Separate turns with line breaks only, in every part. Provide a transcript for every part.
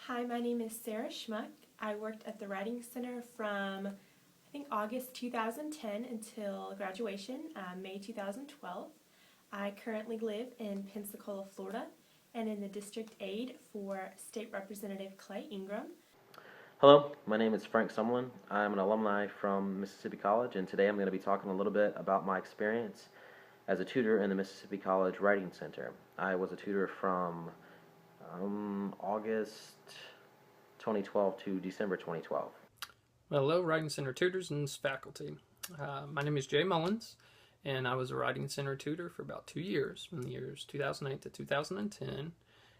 Hi, my name is Sarah Schmuck. I worked at the Writing Center from, I think, August 2010 until graduation, May 2012. I currently live in Pensacola, Florida, and in the district aide for State Representative Clay Ingram.
Hello, my name is Frank Sumlin. I'm an alumni from Mississippi College, and today I'm going to be talking a little bit about my experience as a tutor in the Mississippi College Writing Center. I was a tutor from August 2012 to December 2012.
Hello, Writing Center tutors and faculty. My name is Jay Mullins, and I was a Writing Center tutor for about 2 years, from the years 2008 to 2010,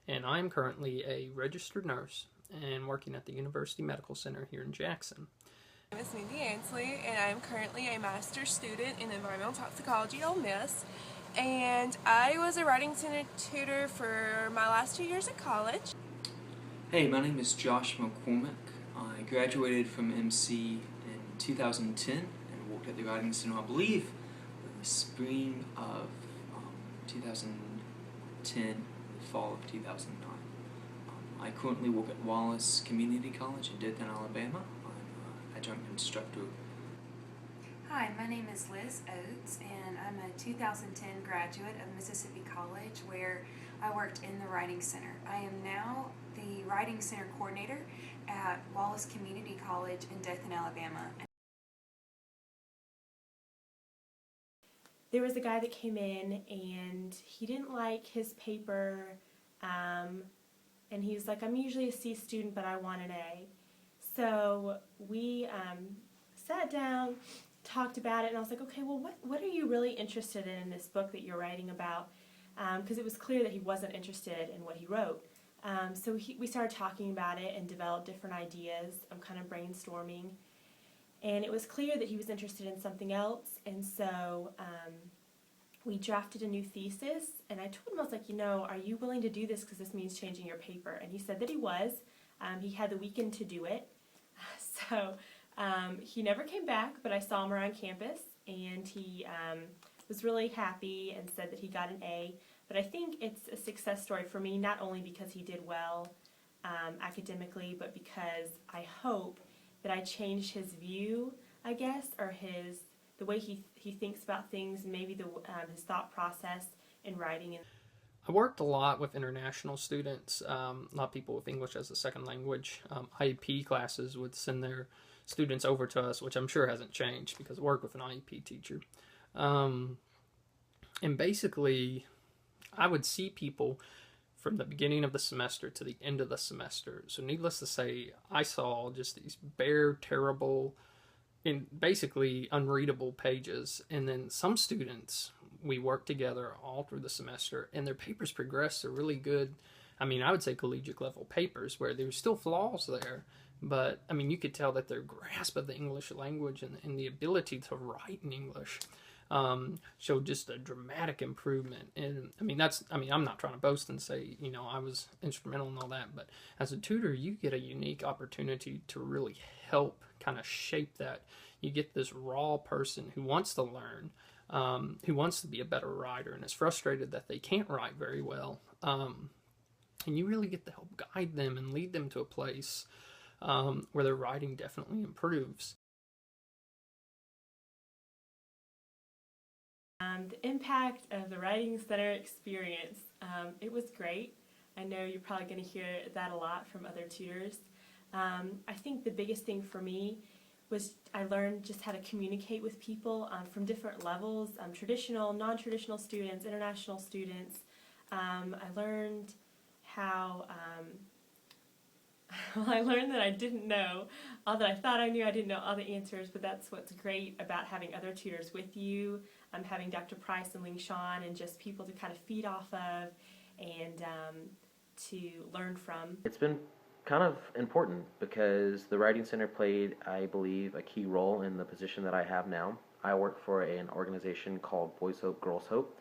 and I am currently a registered nurse and working at the University Medical Center here in Jackson.
My name is Mindy Ansley, and I'm currently a master's student in environmental toxicology at Ole Miss. And I was a Writing Center tutor for my last 2 years at college.
Hey, my name is Josh McCormick. I graduated from MC in 2010 and worked at the Writing Center, I believe, in the spring of 2010, the fall of 2009. I currently work at Wallace Community College in Dothan, Alabama. I'm an adjunct instructor.
Hi, my name is Liz Oates, and I'm a 2010 graduate of Mississippi College, where I worked in the Writing Center. I am now the Writing Center coordinator at Wallace Community College in Dothan, Alabama.
There was a guy that came in and he didn't like his paper, and he was like, I'm usually a C student, but I want an A. So we sat down, talked about it, and I was like, okay, well, what are you really interested in this book that you're writing about? Because it was clear that he wasn't interested in what he wrote. So we started talking about it and developed different ideas. I'm kind of brainstorming. And it was clear that he was interested in something else, and so we drafted a new thesis, and I told him, I was like, are you willing to do this because this means changing your paper? And he said that he was. He had the weekend to do it. So he never came back, but I saw him around campus, and he was really happy and said that he got an A. But I think it's a success story for me, not only because he did well academically, but because I hope that I changed his view, I guess, or the way he thinks about things, and maybe his thought process in writing.
I worked a lot with international students, a lot of people with English as a second language. IEP classes would send their students over to us, which I'm sure hasn't changed because I work with an IEP teacher. And basically, I would see people from the beginning of the semester to the end of the semester. So needless to say, I saw just these bare, terrible, and basically unreadable pages. And then some students, we worked together all through the semester, and their papers progressed to really good, I would say collegiate level papers where there's still flaws there. But, you could tell that their grasp of the English language and the ability to write in English showed just a dramatic improvement. And I'm not trying to boast and say, I was instrumental in all that, but as a tutor, you get a unique opportunity to really help kind of shape that. You get this raw person who wants to learn, who wants to be a better writer and is frustrated that they can't write very well. And you really get to help guide them and lead them to a place where their writing definitely improves.
The impact of the Writing Center experience, it was great. I know you're probably going to hear that a lot from other tutors. I think the biggest thing for me was I learned just how to communicate with people from different levels, traditional, non-traditional students, international students. I learned how I learned that I didn't know all that I thought I knew. I didn't know all the answers, but that's what's great about having other tutors with you. Having Dr. Price and Ling Shawn and just people to kind of feed off of and to learn from.
It's been kind of important because the Writing Center played, I believe, a key role in the position that I have now. I work for an organization called Boys Hope, Girls Hope,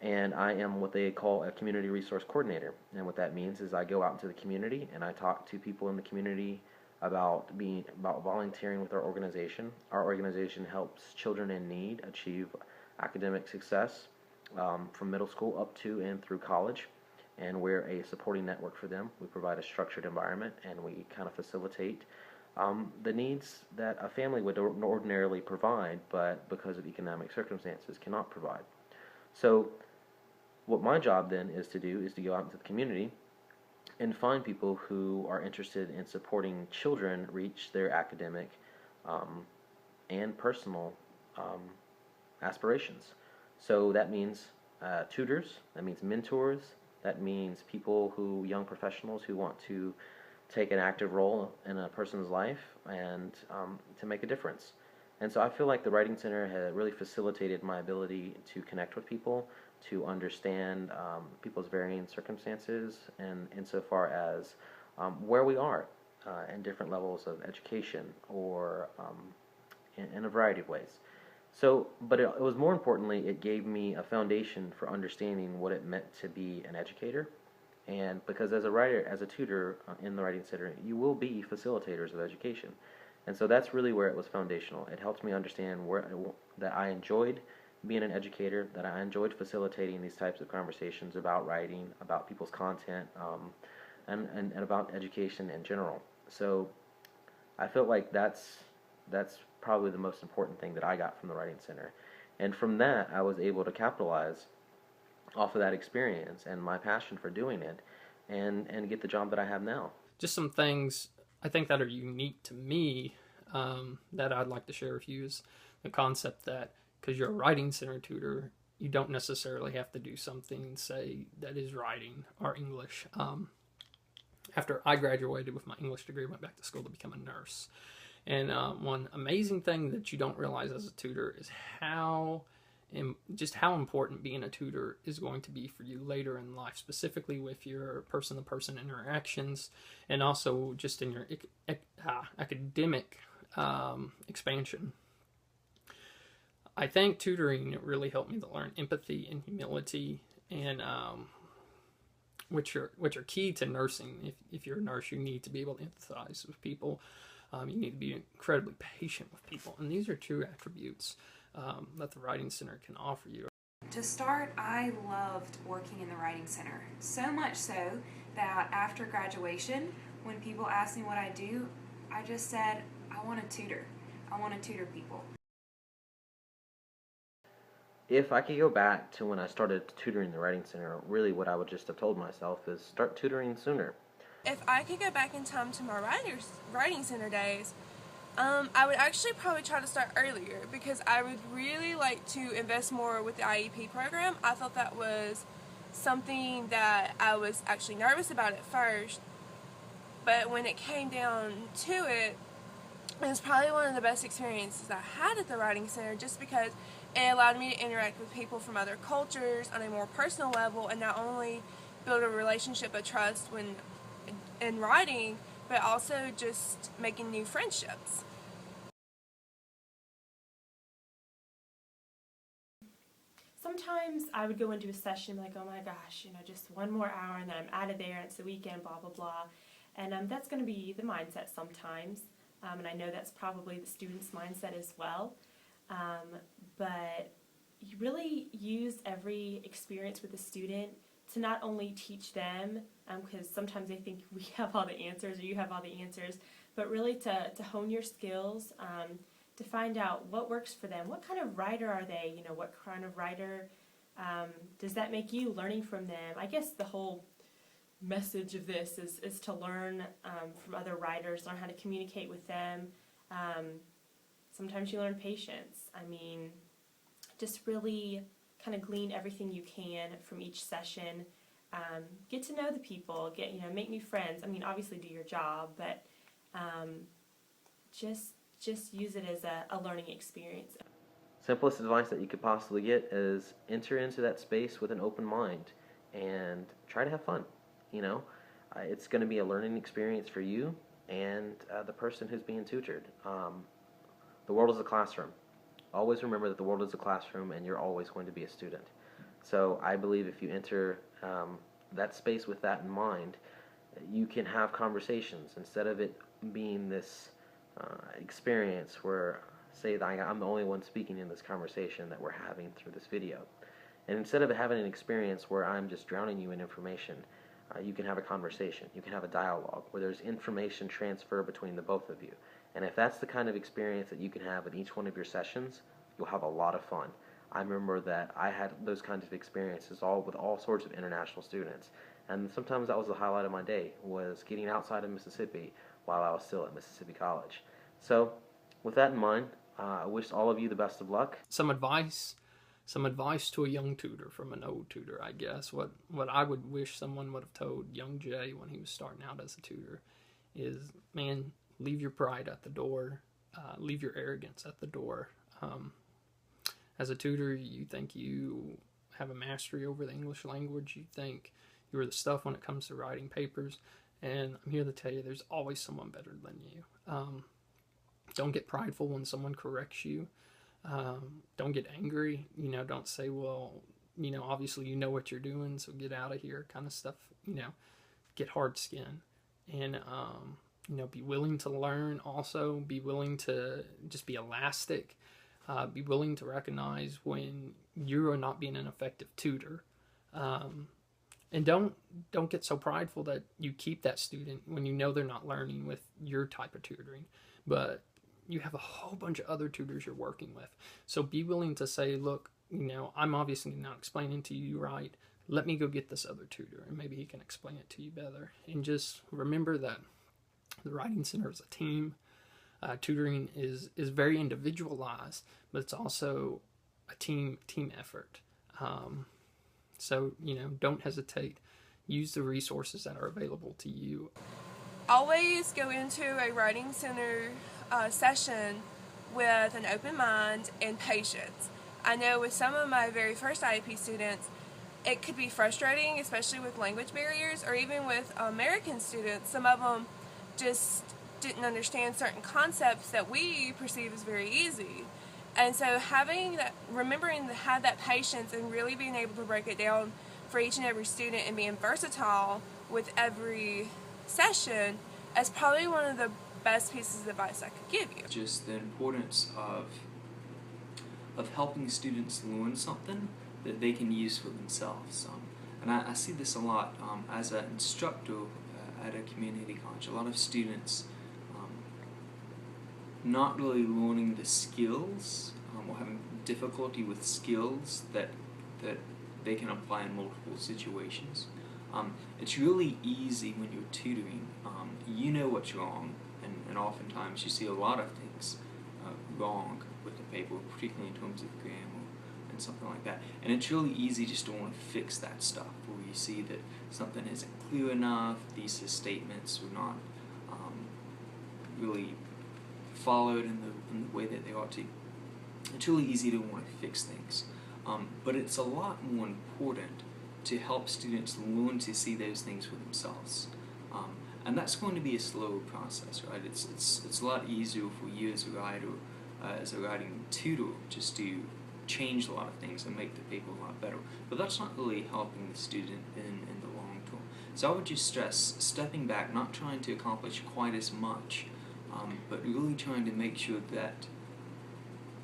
and I am what they call a community resource coordinator. And what that means is I go out into the community and I talk to people in the community about volunteering with our organization. Our organization helps children in need achieve academic success from middle school up to and through college. and we're a supporting network for them. We provide a structured environment, and we kind of facilitate the needs that a family would ordinarily provide, but because of economic circumstances cannot provide. So what my job then is to do is to go out into the community and find people who are interested in supporting children reach their academic and personal aspirations. So that means tutors, that means mentors, that means young professionals who want to take an active role in a person's life and to make a difference. And so I feel like the Writing Center has really facilitated my ability to connect with people, to understand people's varying circumstances, and insofar as where we are in different levels of education or in a variety of ways. So, but it was more importantly, it gave me a foundation for understanding what it meant to be an educator. And because as a writer, as a tutor in the Writing Center, you will be facilitators of education. And so that's really where it was foundational. It helped me understand that I enjoyed being an educator, that I enjoyed facilitating these types of conversations about writing, about people's content, and about education in general. So I felt like that's probably the most important thing that I got from the Writing Center. And from that, I was able to capitalize off of that experience and my passion for doing it and get the job that I have now.
Just some things I think that are unique to me that I'd like to share with you is the concept that because you're a Writing Center tutor, you don't necessarily have to do something, say, that is writing or English. After I graduated with my English degree, I went back to school to become a nurse. And one amazing thing that you don't realize as a tutor is how important being a tutor is going to be for you later in life, specifically with your person-to-person interactions and also just in your academic expansion. I think tutoring really helped me to learn empathy and humility, and which are key to nursing. If you're a nurse, you need to be able to empathize with people. You need to be incredibly patient with people, and these are two attributes that the Writing Center can offer you.
To start, I loved working in the Writing Center, so much so that after graduation, when people asked me what I do, I just said, I want to tutor. I want to tutor people.
If I could go back to when I started tutoring the Writing Center, really what I would just have told myself is start tutoring sooner.
If I could go back in time to my Writing Center days, I would actually probably try to start earlier because I would really like to invest more with the IEP program. I thought that was something that I was actually nervous about at first, but when it came down to it, it was probably one of the best experiences I had at the Writing Center just because it allowed me to interact with people from other cultures on a more personal level and not only build a relationship of trust when in writing, but also just making new friendships.
Sometimes I would go into a session like, oh my gosh, just one more hour and then I'm out of there and it's the weekend, blah, blah, blah. And that's going to be the mindset sometimes. And I know that's probably the student's mindset as well. But you really use every experience with the student to not only teach them, because sometimes they think we have all the answers or you have all the answers, but really to hone your skills, to find out what works for them. What kind of writer are they? What kind of writer does that make you? Learning from them. I guess the whole message of this is to learn from other writers, learn how to communicate with them. Sometimes you learn patience. Just really kind of glean everything you can from each session. Get to know the people. Make new friends. Obviously do your job, but just use it as a learning experience.
Simplest advice that you could possibly get is enter into that space with an open mind and try to have fun. It's going to be a learning experience for you and the person who's being tutored. The world is a classroom. Always remember that the world is a classroom and you're always going to be a student. So I believe if you enter that space with that in mind, you can have conversations instead of it being this experience where, say, that I'm the only one speaking in this conversation that we're having through this video. And instead of having an experience where I'm just drowning you in information, you can have a conversation, you can have a dialogue where there's information transfer between the both of you. And if that's the kind of experience that you can have in each one of your sessions, you'll have a lot of fun. I remember that I had those kinds of experiences with all sorts of international students. And sometimes that was the highlight of my day, was getting outside of Mississippi while I was still at Mississippi College. So with that in mind, I wish all of you the best of luck.
Some advice to a young tutor from an old tutor, I guess. What I would wish someone would have told young Jay when he was starting out as a tutor is, man, leave your pride at the door. Leave your arrogance at the door. As a tutor, you think you have a mastery over the English language. You think you're the stuff when it comes to writing papers. And I'm here to tell you, there's always someone better than you. Don't get prideful when someone corrects you. Don't get angry. Don't say, well, obviously you know what you're doing, so get out of here, kind of stuff. Get hard skin. And, be willing to learn also. Be willing to just be elastic. Be willing to recognize when you are not being an effective tutor. And don't get so prideful that you keep that student when you know they're not learning with your type of tutoring. But you have a whole bunch of other tutors you're working with. So be willing to say, look, I'm obviously not explaining to you right. Let me go get this other tutor, and maybe he can explain it to you better. And just remember that the Writing Center is a team. Tutoring is very individualized, but it's also a team effort. So, don't hesitate. Use the resources that are available to you.
Always go into a Writing Center session with an open mind and patience. I know with some of my very first IEP students, it could be frustrating, especially with language barriers, or even with American students. Some of them just didn't understand certain concepts that we perceive as very easy. And so remembering to have that patience and really being able to break it down for each and every student and being versatile with every session is probably one of the best pieces of advice I could give you.
Just the importance of helping students learn something that they can use for themselves. And I see this a lot as an instructor at a community college. A lot of students not really learning the skills or having difficulty with skills that they can apply in multiple situations. It's really easy when you're tutoring. You know what's wrong, and oftentimes you see a lot of things wrong with the paper, particularly in terms of grammar and something like that. And it's really easy just to want to fix that stuff, where you see that something isn't clear enough, thesis statements are not really followed in the way that they ought to. It's really easy to want to fix things. But it's a lot more important to help students learn to see those things for themselves. And that's going to be a slower process, right? It's a lot easier for you as a writer, as a writing tutor, just to change a lot of things and make the paper a lot better. But that's not really helping the student in the long term. So I would just stress stepping back, not trying to accomplish quite as much, but really trying to make sure that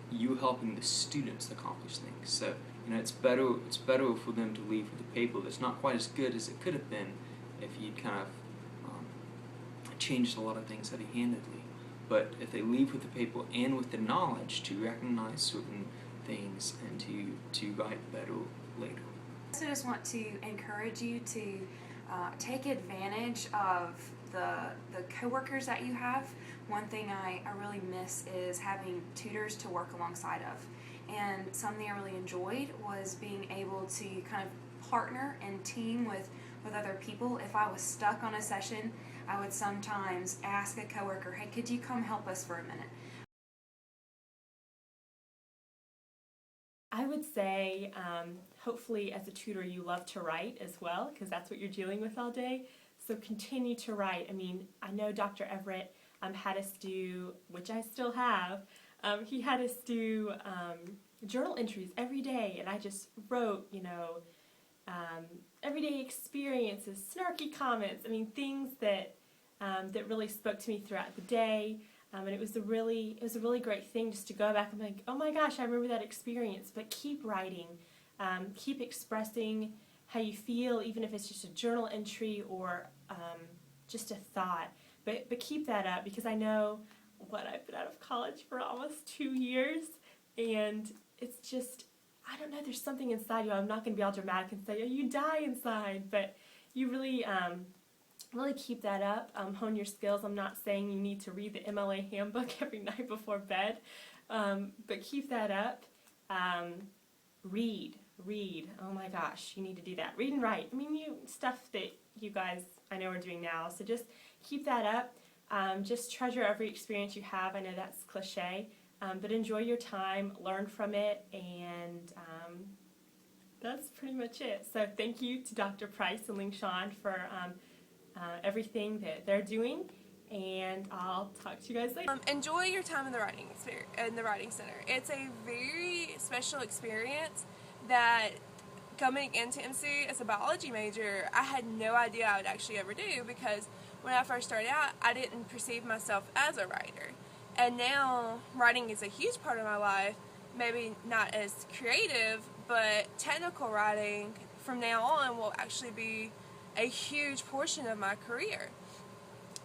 you're helping the students accomplish things. So it's better for them to leave with a paper that's not quite as good as it could have been if you'd kind of changed a lot of things heavy-handedly. But if they leave with the paper and with the knowledge to recognize certain things and to write better later.
I also just want to encourage you to take advantage of the coworkers that you have. One thing I really miss is having tutors to work alongside of. And something I really enjoyed was being able to kind of partner and team with other people. If I was stuck on a session, I would sometimes ask a coworker, hey, could you come help us for a minute?
I would say, hopefully as a tutor you love to write as well, because that's what you're dealing with all day. So continue to write. I mean, I know Dr. Everett had us do, which I still have, he had us do journal entries every day, and I just wrote, everyday experiences, snarky comments, I mean, things that that really spoke to me throughout the day. And it was a really great thing just to go back and think, oh my gosh, I remember that experience. But keep writing. keep expressing how you feel, even if it's just a journal entry or just a thought. But keep that up, because I know I've been out of college for almost 2 years, and it's just, I don't know, there's something inside you. I'm not going to be all dramatic and say, oh, you die inside, but you really keep that up, hone your skills. I'm not saying you need to read the MLA handbook every night before bed, but keep that up. Read. Oh my gosh, you need to do that. Read and write. I mean, stuff that you guys I know are doing now. So just keep that up. Just treasure every experience you have. I know that's cliche, but enjoy your time, learn from it, and that's pretty much it. So thank you to Dr. Price and Ling Shan for everything that they're doing, and I'll talk to you guys later.
Enjoy your time in the writing center. It's a very special experience that, coming into MC as a biology major, I had no idea I would actually ever do, because when I first started out, I didn't perceive myself as a writer. And now writing is a huge part of my life, maybe not as creative, but technical writing from now on will actually be a huge portion of my career.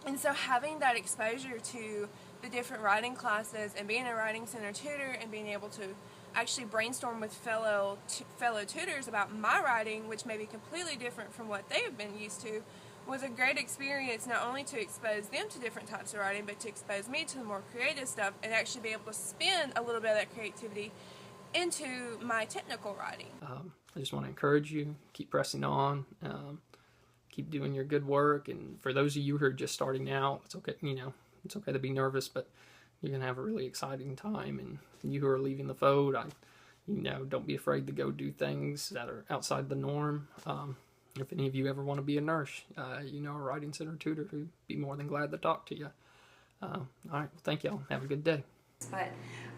And so having that exposure to the different writing classes and being a writing center tutor and being able to actually brainstorm with fellow tutors about my writing, which may be completely different from what they've been used to, was a great experience, not only to expose them to different types of writing, but to expose me to the more creative stuff and actually be able to spin a little bit of that creativity into my technical writing.
I just want to encourage you, keep pressing on, keep doing your good work, and for those of you who are just starting out, it's okay, it's okay to be nervous, but you're going to have a really exciting time. And you who are leaving the fold, don't be afraid to go do things that are outside the norm. If any of you ever want to be a nurse, a writing center tutor who'd be more than glad to talk to you. All right, well, thank y'all. Have a good day.
But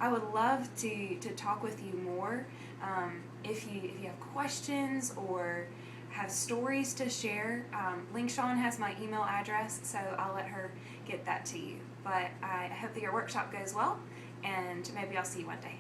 I would love to talk with you more. If you have questions or have stories to share, Ling Shan has my email address, so I'll let her get that to you. But I hope that your workshop goes well, and maybe I'll see you one day.